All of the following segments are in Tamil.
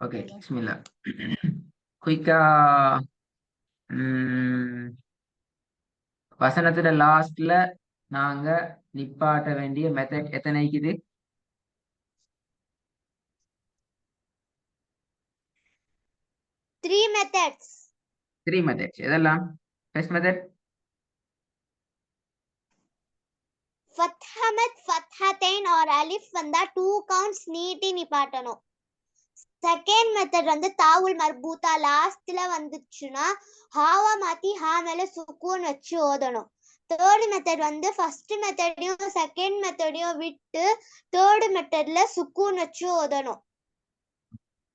ஓகே பிஸ்மில்லா. குயிக்கா வசனத்துல லாஸ்ட்ல நாங்க நிப்பாட்ட வேண்டிய மெத்தட் எத்தனைக்குது? 3 methods. 3 methods. எதெல்லாம்? ஃபர்ஸ்ட் மெத்தட் ஃபத்ஹமத் ஃபத்ஹத்தைன் or அலிஃப் வந்தா 2 counts நீட்டி நிப்பாட்டணும். செகண்ட் மெத்தட் வந்து தாவுல் மர்பூத்தா லாஸ்ட்ல வந்துச்சுன்னா ஹாவா மாத்தி ஹா மேல சுக்கூன் வச்சு ஓதணும். தேர்ட் மெத்தட் வந்து ஃபர்ஸ்ட் மெத்தடையும் செகண்ட் மெத்தடையும் விட்டு தேர்ட் மெத்தட்ல சுக்கூன் வச்சு ஓதணும்.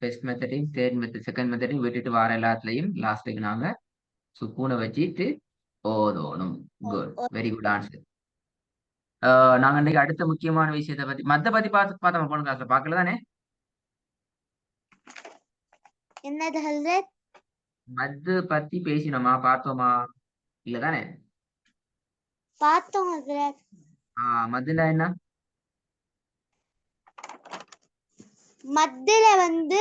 ஃபர்ஸ்ட் மெத்தடையும் தேர்ட் மெத்தட் செகண்ட் மெத்தடையும் விட்டுட்டு வர எல்லாத்துலயும் லாஸ்ட்டுக்கு நாங்க சுக்கூனை வச்சுட்டு ஓதணும். Good, very good answer. நாங்க இன்னைக்கு அடுத்த முக்கியமான விஷயத்தை பத்தி மத்த பத்தி பார்த்தோம் போன கிளாஸ்ல பார்க்கல தானே? என்னது ஹல்ரத்? மத்து பத்தி பேசினோமா பார்த்தோமா இல்ல தானே? பார்த்தோம் ஹல்ரத். மத்துனா என்ன? மத்துல வந்து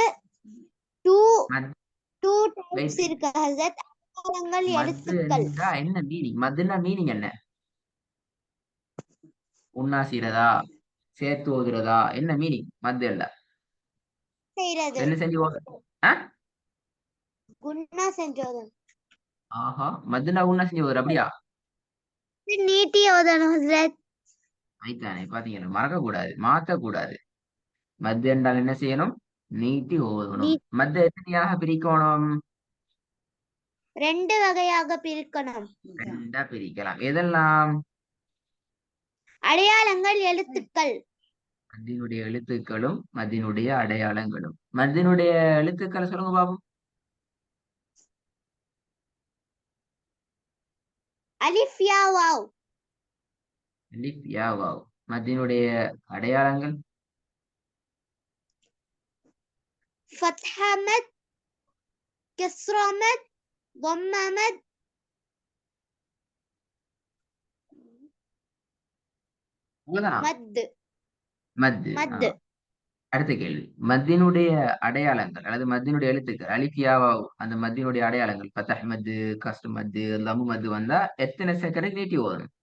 2 டைப்ஸ் இருக்கு ஹல்ரத். அடையாளங்கள் எழுத்துக்கள். என்ன மீனிங்? மத்துனா மீனிங் என்ன? உண்ணா செய்யறதா சேர்த்து ஓதுறதா என்ன மீனிங்? மத்து இல்ல செய்யறது என்ன செஞ்சு குன்னா செஞ்சு ஓதணும். ஆஹா, மத்துனா உண்ணா செஞ்சு ஓதுற அப்படியா? நீட்டி ஓதணும் ஹஸ்ரத். ஐத்தானே பாத்தீங்களா, மறக்க கூடாது, மாத்த கூடாது. மத்து என்றால் என்ன செய்யணும்? நீட்டி ஓதணும். மத்து எத்தனையாக பிரிக்கணும்? 2 வகையாக பிரிக்கணும். 2 பிரிக்கலாம். எதெல்லாம்? அடையாளங்கள் எழுத்துக்கள். மத்தினுடைய எழுத்துக்களும் மத்தினுடைய அடையாளங்களும். மத்தினுடைய எழுத்துக்களை சொல்லுங்க பாபு. அலிஃப் யா வாவ். அலிஃப் யா வாவ். மத்தினுடைய அடையாளங்கள் ஃபத்ஹா மத், கஸ்ரா மத், தம்மா மத். மத். மத். மத். அடுத்த கேள்வி, மத்தினுடைய அடையாளங்கள் அல்லது மத்தினுடைய எழுத்துக்கள் அலிஃப் யா வாவ், அந்த மத்தினுடைய அடையாளங்கள் ஃபத்ஹ் மத், கஸ்ர் மத், லம் மத் வந்தா எத்தனை செகண்ட் நீட்டி ஓதணும்?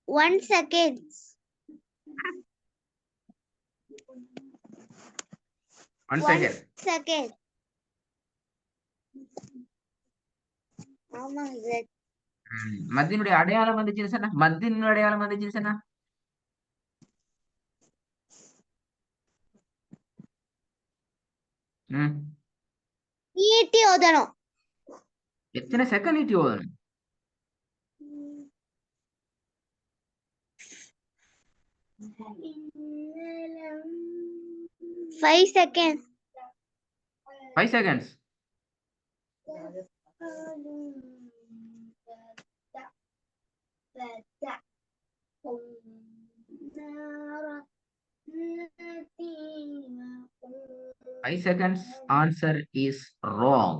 One second. ஆமா ஹஸ்ரத். மத்தினுடைய அடையாளம் வந்துச்சுன்னு சொன்னா, மத்தினுடைய அடையாளம் வந்துச்சுன்னு சொன்னா நீட்டி ஓதணும். எத்தனை செகண்ட் நீட்டி ஓதணும்? 5 seconds. 5 seconds. Five seconds answer is wrong.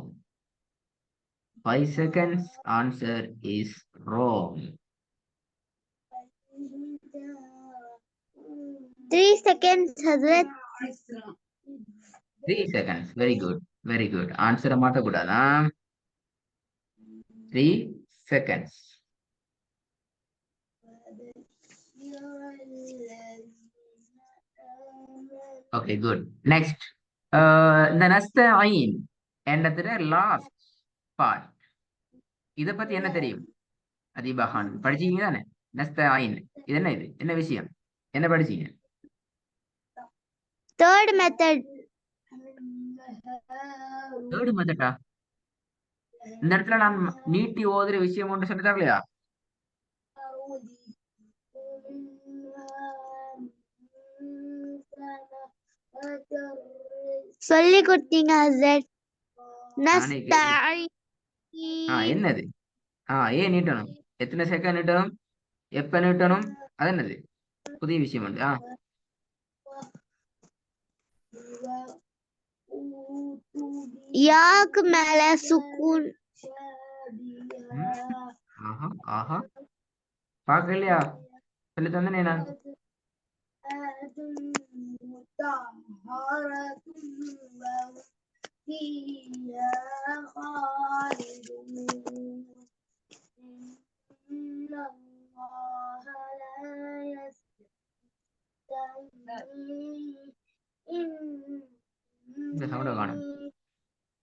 5 seconds answer is wrong. 3 seconds Hazrat. 3 seconds. Very good. Very good. Answer மாத்த கூடாதா? 3 seconds. Okay, good. Next. The nasta'in endத்துல last part. இத பத்தி என்ன தெரியும்? அதிபஹான் படிச்சீங்க தானே? நஸ்தஈன் இது என்ன? இது என்ன விஷயம்? என்ன படிச்சீங்க? Third method. Third method-ஆ? இந்த இடத்துல நான் நீட்டி ஓதுற விஷயம் ஒன்று சொல்லி தரலையா? சொல்லி கொடுத்தீங்க ஹஸ்ரத். நஸ்தஈன். என்னது? ஏன் நீட்டணும்? எத்தனை செகண்ட் நீட்டணும்? எப்ப நீட்டணும்? அது என்னது? புதிய விஷயம் வந்து யாக்கு மேல சுக்கூன். ஆஹா ஆஹா பார்க்கலையா சொல்லி தந்தனே நான் இந்த சவுண்ட காணும்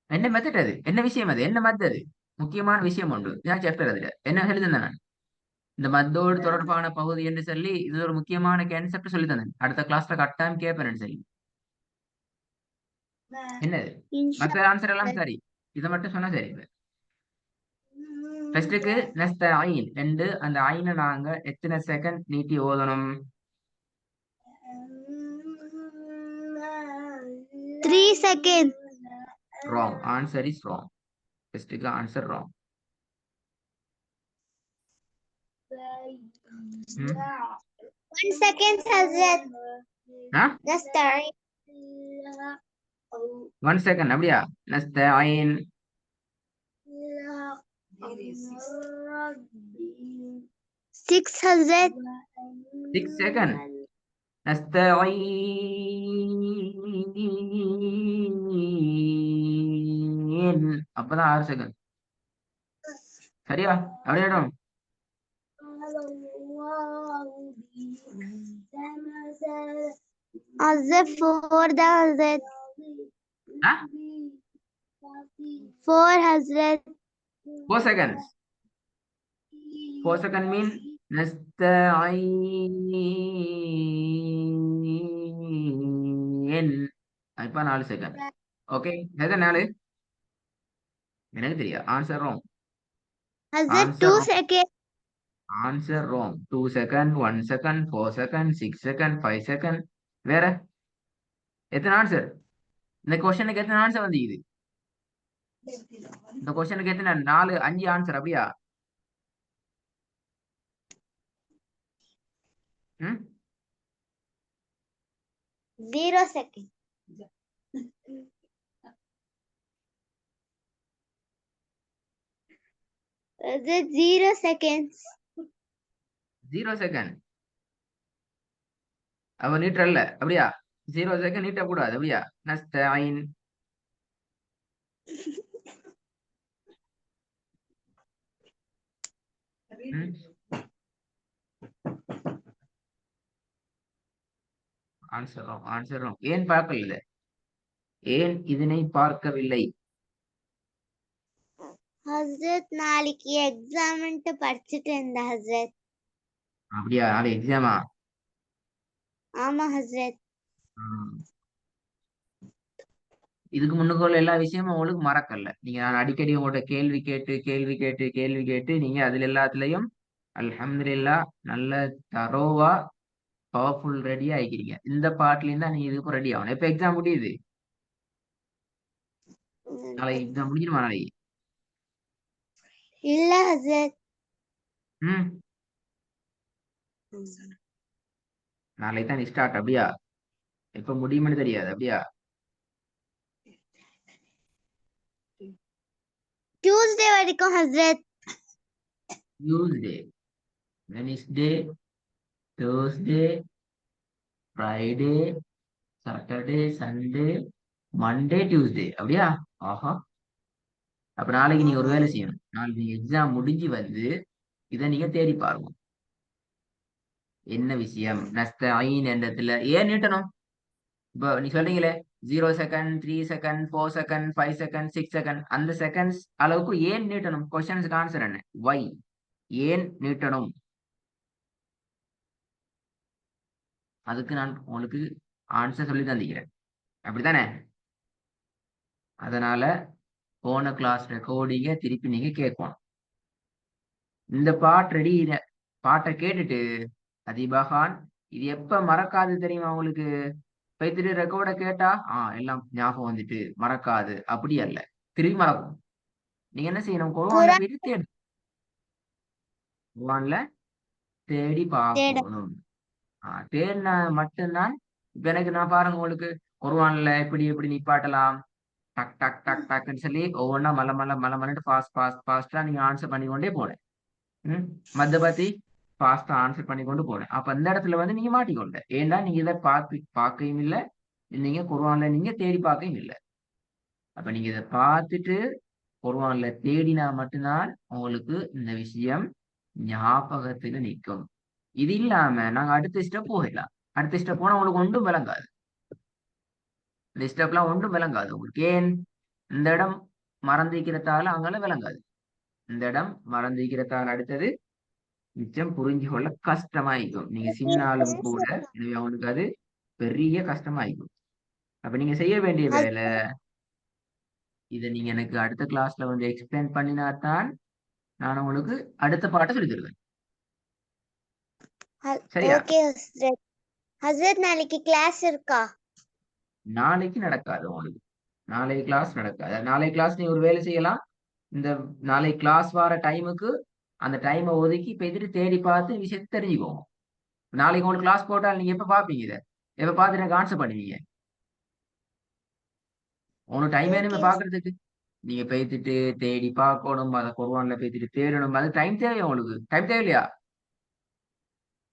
என்ன மெத்தட் அது என்ன விஷயம் அது என்ன மத் அது முக்கியமான விஷயம் உண்டு நான் சாப்டர் அதுல என்ன சொல்லி தந்தேன் நான் இந்த மத்தோடு தொடர்பான பகுதி என்று சொல்லி இது ஒரு முக்கியமான கான்செப்ட் சொல்லி தந்தேன் அடுத்த கிளாஸ்ல கட்டாயம் கேட்பேன் சொல்லி என்னது மத்த ஆன்சர் எல்லாம் சரி இதை மட்டும் சொன்னா சரி ஃபர்ஸ்ட்டுக்கு நெக்ஸ்ட் ஐன் ரெண்டு அந்த ஐனை நாங்க எத்தனை செகண்ட் நீட்டி ஓதணும் 3 seconds. wrong answer is wrong ஃபர்ஸ்ட்டுக்கு answer wrong 1 second, Hazrat. Just start. 1 second அப்படியா நெக்ஸ்ட் ஐன் 6, Hazrat. 6 second நெக்ஸ்ட் ஐன் அப்பதான் 6 செகண்ட் சரியா அப்படியே இடம் Hazrat 4 da Hazrat. ஆ 4 Hazrat. 4 seconds 4 second mean next இப்ப 4 செகண்ட் ஓகே எது 4 எனக்கு தெரியாது answer wrong Hazrat Answer 2 wrong. seconds. Answer wrong 2 second 1 second 4 second 6 second 5 second வேற எத்தனை ஆன்சர் இந்த கொஸ்டனுக்கு எத்தனை ஆன்சர் வந்து இது இந்த கொஸ்டனுக்கு எத்தனை 4 5 ஆன்சர் அப்படியா ம் 0 seconds. Hazrat 0 seconds. 0 செகண்ட் அவ நீட்டல்ல அப்படியா 0 செகண்ட் நீட்ட கூடாது அப்படியா நெக்ஸ்ட் ஐன் ஆன்சர் ஏன் பார்க்கல ஏன் இதனை பார்க்கவில்லை Hazrat நாளைக்கு எக்ஸாம் படிச்சிட்டு இருந்தேன் Hazrat. அப்படியா நாளை எக்ஸாமா ஆமா Hazrat. இதுக்கு முன்னுக்குள்ள எல்லா விஷயமும் உங்களுக்கு மறக்கல நீங்க நான் அடிக்கடி உங்கள்ட்ட கேள்வி கேட்டு நீங்க அதுல எல்லாத்துலயும் அல்ஹம்துலில்லாஹ் நல்ல தரோவா பவர்ஃபுல் ரெடி ஆகிக்கிறீங்க இந்த பாட்டுல இருந்தா நீங்க இதுக்கும் ரெடி ஆகணும் எப்ப எக்ஸாம் முடியுது நாளைக்கு எக்ஸாம் முடிஞ்சிருமா நாளைக்கு இல்ல Hazrat. ம் நாளைக்கு தான் ஸ்டார்ட் அப்படியா எப்ப முடியும்னு தெரியாது அப்படியா Tuesday வரைக்கும் Hazrat. Tuesday, Wednesday, Thursday, Friday, Saturday, Sunday, Monday, Tuesday அப்படியா ஆஹா அப்ப நாளைக்கு நீங்க ஒரு வேலை செய்யணும் நாளைக்கு நீங்க எக்ஸாம் முடிஞ்சு வந்து இதை நீங்க தேடி பாருங்க என்ன விஷயம் நஸ்த ஐன் இடத்துல ஏன் நீட்டணும் இப்போ நீ சொல்றீங்களே 0 second 3 second 4 second 5 second 6 second அந்த செகண்ட்ஸ் அளவுக்கு ஏன் நீட்டணும் கொஸ்டின்ஸ்க்கு ஆன்சர் என்ன வை ஏன் நீட்டணும் அதுக்கு நான் உங்களுக்கு ஆன்சர் சொல்லி தந்திக்கிறேன் அப்படித்தானே அதனால போன கிளாஸ் ரெக்கார்டிங்க திருப்பி நீங்க கேட்கணும் இந்த பாட்டை கேட்டுட்டு அதிபகான் இது எப்ப மறக்காது தெரியுமா உங்களுக்கு பைத்திரி ரெக்கார்டை கேட்டா எல்லாம் ஞாபகம் வந்துட்டு மறக்காது அப்படி அல்ல திருப்பி மறக்கும் நீங்க என்ன செய்யணும் குர்ஆன்ல தேடி பார்க்கணும் தேடினா மட்டும்தான் இப்ப எனக்கு நான் பாருங்க உங்களுக்கு குர்ஆன்ல எப்படி எப்படி நிப்பாட்டலாம் டக் டக் டக் டக்குன்னு சொல்லி ஒவ்வொன்றா மல்ல ஃபாஸ்டா நீங்க ஆன்சர் பண்ணி கொண்டே போனேன் மத்த பத்தி ஃபாஸ்டா ஆன்சர் பண்ணி கொண்டு போனேன். அப்ப அந்த இடத்துல வந்து நீங்க மாட்டிக்கொண்ட. ஏன்னா நீங்க இதை பார்க்கையும் இல்ல, நீங்க குர்ஆன்ல நீங்க தேடி பார்க்கையும் இல்ல. அப்ப நீங்க இதை பார்த்துட்டு குர்ஆன்ல தேடினா மட்டும்தான் உங்களுக்கு இந்த விஷயம் ஞாபகத்துல நிற்கும். இது இல்லாம நாங்க அடுத்த ஸ்டெப் போகலாம். அடுத்த ஸ்டெப் போனா உங்களுக்கு ஒன்றும் விளங்காது. இந்த ஸ்டெப்லாம் ஒன்றும் விளங்காது உங்களுக்கு. ஏன்? இந்த இடம் மறந்திருக்கிறதால அங்கால விளங்காது. இந்த இடம் மறந்திருக்கிறதால அடுத்தது நிச்சயம் புரிஞ்சு கொள்ள கஷ்டமாயிக்கும். நீங்க சின்னாலும் கூட, எனவே அவனுக்கு அது பெரிய கஷ்டமாயிக்கும். அப்ப நீங்க செய்ய வேண்டிய வேலை, இதை நீங்க எனக்கு அடுத்த கிளாஸ்ல வந்து எக்ஸ்பிளைன் பண்ணினாதான் நான் உங்களுக்கு அடுத்த பாட்டை சொல்லி தருவேன். சரியா? ஓகே ஹஸ்ரத். ஹஸ்ரத் நாளைக்கு கிளாஸ் இருக்கா? நாளைக்கு நடக்காது உங்களுக்கு. நாளை கிளாஸ் நடக்காது. நாளை கிளாஸ் நீங்க ஒரு வேலை செய்யலாம். இந்த நாளை கிளாஸ் வர டைமுக்கு அந்த டைமை ஒதுக்கி போயிட்டு தேடி பார்த்து விஷயத்தை தெரிஞ்சுக்கோங்க. நாளைக்கு உங்களுக்கு கிளாஸ் போட்டால் நீங்க எப்ப பார்ப்பீங்க? இதை எப்ப பார்த்து எனக்கு ஆன்சர் பண்ணுவீங்க? உங்களுக்கு டைம் வேணுமே பாக்குறதுக்கு. நீங்க பேத்துட்டு தேடி பார்க்கணும், அதை குர்ஆன்ல பேத்துட்டு தேடணும், அது டைம் தேவை. உங்களுக்கு டைம் தேவையில்லையா?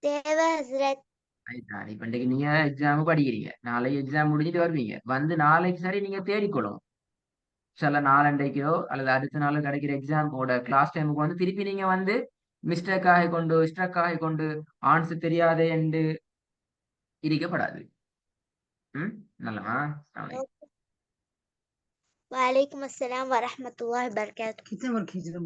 தேவை ஹஸ்ரத். இப்ப இன்னைக்கு நீங்க எக்ஸாம் படிக்கிறீங்க, நாளைக்கு எக்ஸாம் முடிஞ்சிட்டு வருவீங்க. வந்து நாளைக்கு சரி நீங்க தேடிக்கொள்ளும். சில நாளண்டைக்கோ அல்லது அடுத்த நாள் கிடைக்கிற எக்ஸாமோட கிளாஸ் டைமுக்கு வந்து திருப்பி நீங்க வந்து மிஸ்டேக் ஆகி கொண்டு ஸ்ட்ரக் ஆகி கொண்டு ஆன்சர் தெரியாதே என்று இருக்கப்படாது. நல்லமா. வலைக்கும் அஸ்ஸலாம் வரஹ்மத்துல்லாஹி வபரகாத்துஹு.